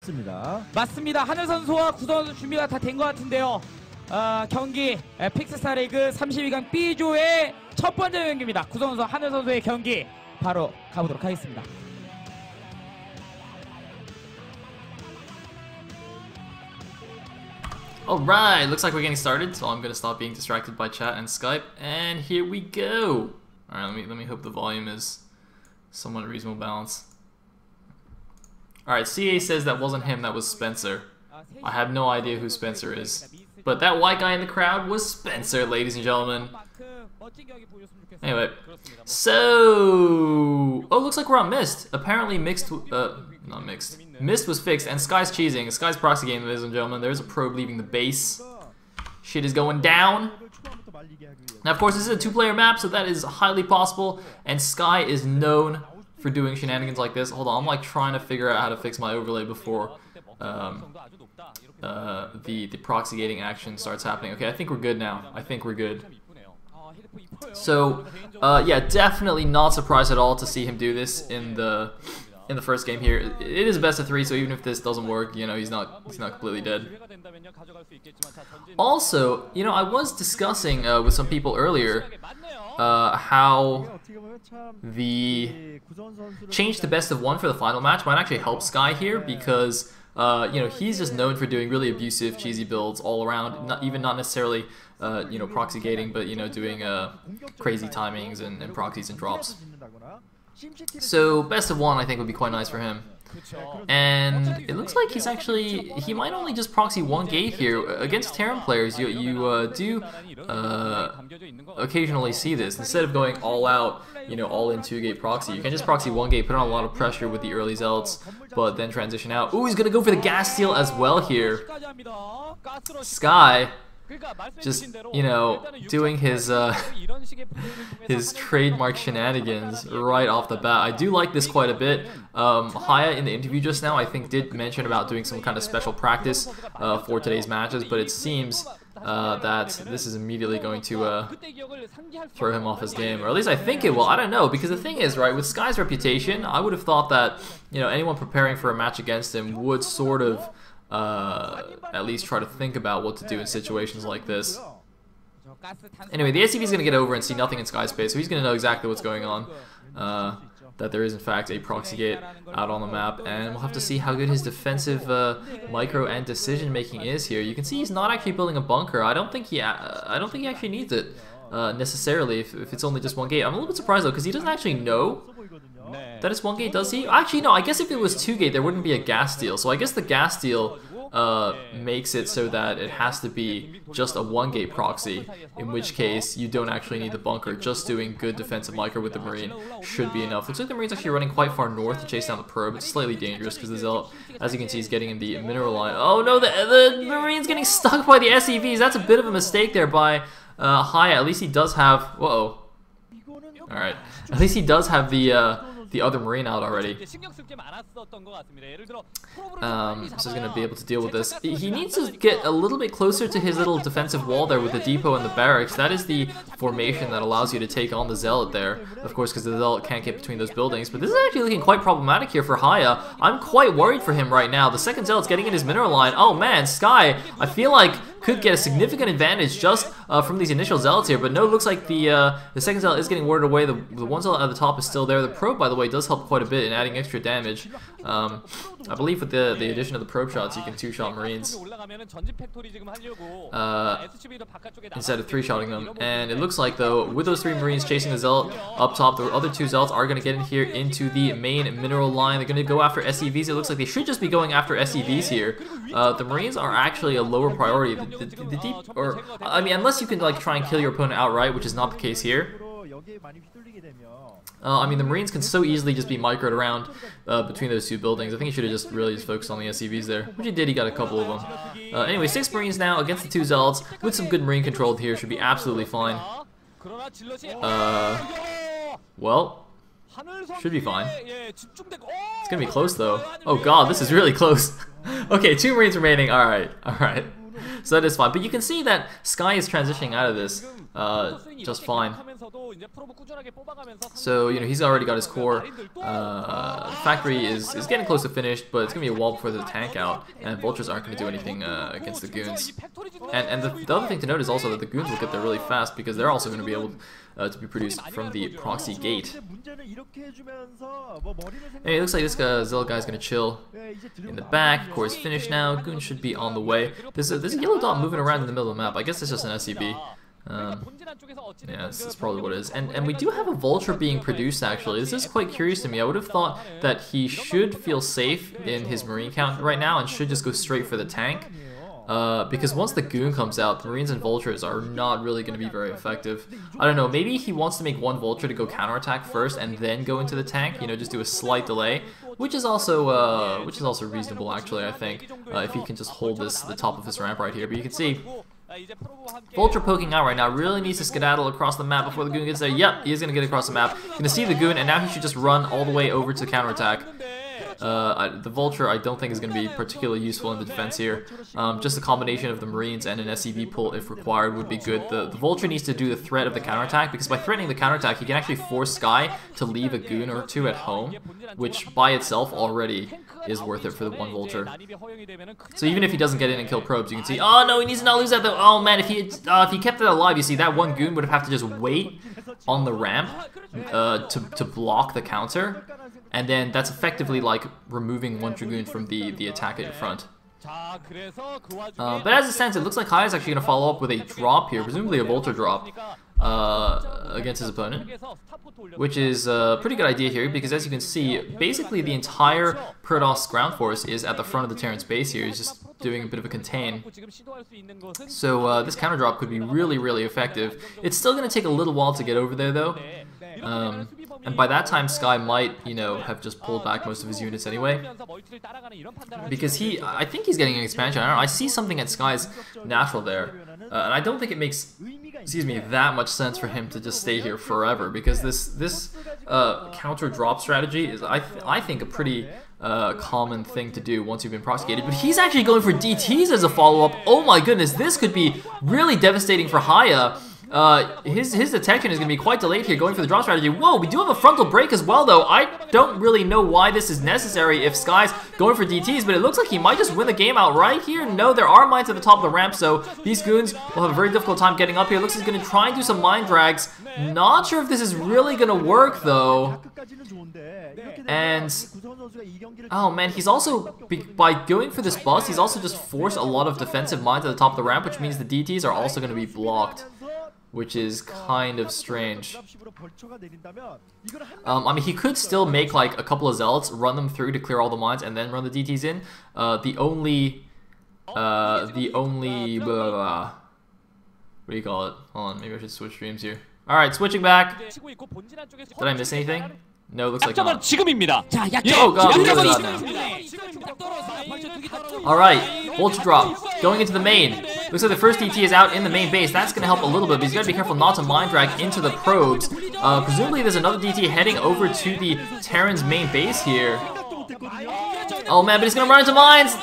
맞습니다. 맞습니다. 하늘 선수와 구 선수 준비가 다 된 것 같은데요. 경기 픽스스타 리그 32강 B조의 첫 번째 경기입니다. 구 선수 하늘 선수의 경기 바로 가보도록 하겠습니다. Alright, looks like we're getting started, so I'm gonna stop being distracted by chat and Skype, and here we go! Alright, let me hope the volume is somewhat reasonable balance. Alright, CA says that wasn't him, that was Spencer. I have no idea who Spencer is. But that white guy in the crowd was Spencer, ladies and gentlemen. Anyway, so... Oh, looks like we're on Mist. Apparently Mixed... not Mixed. Mist was fixed, and Sky's cheesing. Sky's proxy game, ladies and gentlemen. There's a probe leaving the base. Shit is going down. Now, of course, this is a two-player map, so that is highly possible, and Sky is known for doing shenanigans like this. Hold on, I'm like trying to figure out how to fix my overlay before the proxy gating action starts happening. Okay, I think we're good now. I think we're good. So, yeah, definitely not surprised at all to see him do this in the first game here. It is a best of 3, so even if this doesn't work, you know, he's not completely dead. Also, you know, I was discussing with some people earlier how the change to best of 1 for the final match might actually help Sky here, because you know, he's just known for doing really abusive, cheesy builds all around. Not necessarily you know, proxy gating, but you know, doing crazy timings and proxies and drops. So best of 1 I think would be quite nice for him. And it looks like he might only just proxy 1 gate here. Against Terran players, you do occasionally see this. Instead of going all out, you know, all in 2-gate proxy, you can just proxy 1 gate, put on a lot of pressure with the early zealots, but then transition out. Ooh, he's gonna go for the gas steal as well here. Sky just, you know, doing his trademark shenanigans right off the bat. I do like this quite a bit. HiyA in the interview just now, I think, did mention about doing some kind of special practice for today's matches, but it seems that this is immediately going to throw him off his game, or at least I think it will. I don't know, because the thing is, right, with Sky's reputation, I would have thought that, you know, anyone preparing for a match against him would sort of at least try to think about what to do in situations like this. Anyway, the SCV is going to get over and see nothing in Sky space, so he's going to know exactly what's going on. That there is in fact a proxy gate out on the map, and we'll have to see how good his defensive micro and decision making is here. You can see he's not actually building a bunker. I don't think he actually needs it necessarily if it's only just 1 gate. I'm a little bit surprised though, because he doesn't actually know that it's 1 gate, does he? Actually, no, I guess if it was 2 gate, there wouldn't be a gas steal. So I guess the gas steal makes it so that it has to be just a 1 gate proxy, in which case you don't actually need the bunker. Just doing good defensive micro with the Marine should be enough. Looks like the Marine's actually running quite far north to chase down the probe. It's slightly dangerous because the Zealot, as you can see, is getting in the mineral line. Oh no, the Marine's getting stuck by the SEVs. That's a bit of a mistake there by HiyA. At least he does have... Whoa. Alright. At least he does have the other Marine out already. So he's going to be able to deal with this. He needs to get a little bit closer to his little defensive wall there with the depot and the barracks. That is the formation that allows you to take on the Zealot there, of course, because the Zealot can't get between those buildings. But this is actually looking quite problematic here for HiyA. I'm quite worried for him right now. The second Zealot's getting in his mineral line. Oh man, Sky, I feel like could get a significant advantage just from these initial Zealots here, but no, it looks like the second Zealot is getting warded away. The one Zealot at the top is still there. The probe, by the way, does help quite a bit in adding extra damage. I believe with the addition of the probe shots, you can 2-shot Marines instead of 3-shotting them. And it looks like, though, with those 3 Marines chasing the Zealot up top, the other 2 Zealots are going to get in here into the main mineral line. They're going to go after SCVs. It looks like they should just be going after SCVs here. The Marines are actually a lower priority. The deep, or I mean, unless you can like try and kill your opponent outright, which is not the case here. I mean, the Marines can so easily just be microed around between those 2 buildings. I think he should have just really focused on the SCVs there, which he did. He got a couple of them. Anyway, 6 Marines now against the 2 Zealots with some good Marine control here. Should be absolutely fine. Well, should be fine. It's gonna be close though. Oh god, this is really close. Okay, 2 Marines remaining. Alright, alright. So that is fine. But you can see that Sky is transitioning out of this just fine. So, you know, he's already got his core. Factory is getting close to finished, but it's going to be a while before the tank out, and vultures aren't going to do anything against the goons. And the other thing to note is also that the goons will get there really fast, because they're also going to be able to be produced from the proxy gate. Anyway, it looks like this Zell guy's going to chill in the back. Core is finished now. Goon should be on the way. There's a yellow dot moving around in the middle of the map. I guess it's just an SCB. Yeah, that's probably what it is. And we do have a vulture being produced, actually. This is quite curious to me. I would have thought that he should feel safe in his marine count right now and should just go straight for the tank. Because once the goon comes out, the marines and vultures are not really going to be very effective. I don't know, maybe he wants to make one vulture to go counterattack first and then go into the tank, you know, just do a slight delay, which is also reasonable, actually, I think, if he can just hold the top of this ramp right here. But you can see vulture poking out right now, really needs to skedaddle across the map before the goon gets there. Yep, he is going to get across the map. Going to see the goon, and now he should just run all the way over to counterattack. The vulture I don't think is going to be particularly useful in the defense here. Just a combination of the marines and an SCV pull if required would be good. The vulture needs to do the threat of the counterattack, because by threatening the counterattack he can actually force Sky to leave a goon or two at home, which by itself already is worth it for the one vulture. So even if he doesn't get in and kill probes, you can see, oh no, he needs to not lose that though. Oh man, if he kept it alive, you see that one goon would have to just wait on the ramp to block the counter. And then that's effectively like removing one Dragoon from the attack at your front. But as it stands, it looks like HiyA is actually going to follow up with a drop here, presumably a Vulture drop, against his opponent. Which is a pretty good idea here, because as you can see, basically the entire Protoss ground force is at the front of the Terran's base here. He's just doing a bit of a contain. So this counter drop could be really, really effective. It's still going to take a little while to get over there though. And by that time, Sky might, you know, have just pulled back most of his units anyway. Because I think he's getting an expansion. I don't know, I see something at Sky's natural there. And I don't think it makes, excuse me, that much sense for him to just stay here forever. Because this counter drop strategy is, I think, a pretty common thing to do once you've been prosecuted. But he's actually going for DTs as a follow-up. Oh my goodness, this could be really devastating for HiyA. His detection is going to be quite delayed here, going for the drop strategy. Whoa, we do have a frontal break as well, though. I don't really know why this is necessary if Sky's going for DTs, but it looks like he might just win the game outright here. No, there are mines at the top of the ramp, so these goons will have a very difficult time getting up here. Looks like he's going to try and do some mine drags. Not sure if this is really going to work, though. And, oh man, he's also, by going for this bust, he's also just forced a lot of defensive mines at the top of the ramp, which means the DTs are also going to be blocked. Which is kind of strange. I mean, he could still make like a couple of zealots, run them through to clear all the mines, and then run the DTs in. The only blah, blah, blah. What do you call it? Hold on, maybe I should switch streams here. All right, switching back. Did I miss anything? No, looks like not. Oh god, we really got now. Alright, Vulture drop. Going into the main. Looks like the first DT is out in the main base. That's going to help a little bit, but he's got to be careful not to mine drag into the probes. Presumably there's another DT heading over to the Terran's main base here. Oh man, but he's going to run into mines.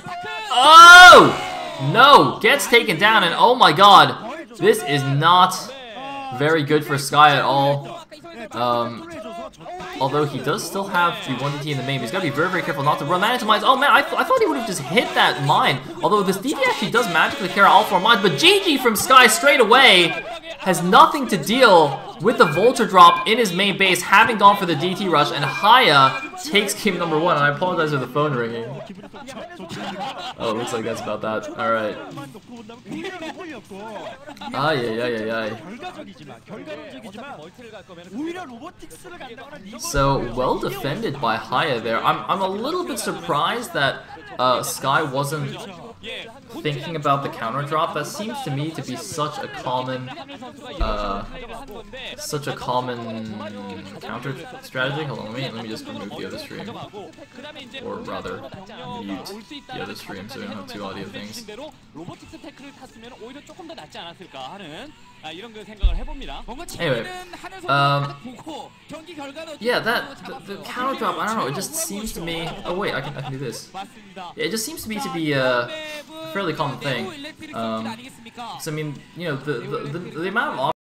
Oh! No! Gets taken down, and oh my god. This is not very good for Sky at all. Although he does still have the 1DT in the main, but he's got to be very, very careful not to run that into mines. Oh man, I thought he would have just hit that mine. Although this DT actually does magically carry all 4 mines, but GG from Sky straight away has nothing to deal with the Vulture drop in his main base, having gone for the DT rush, and HiyA takes game number 1, and I apologize for the phone ringing. Oh, it looks like that's about that. Alright. So, well defended by HiyA there. I'm a little bit surprised that Sky wasn't thinking about the counter drop. That seems to me to be such a common counter strategy. Hold on, let me just remove the other stream, or rather mute the other stream so we don't have 2 audio things. Anyway, yeah, the counter drop, I don't know, it just seems to me. Oh wait, I can do this. Yeah, it just seems to me to be a fairly common thing. So I mean, you know, the amount of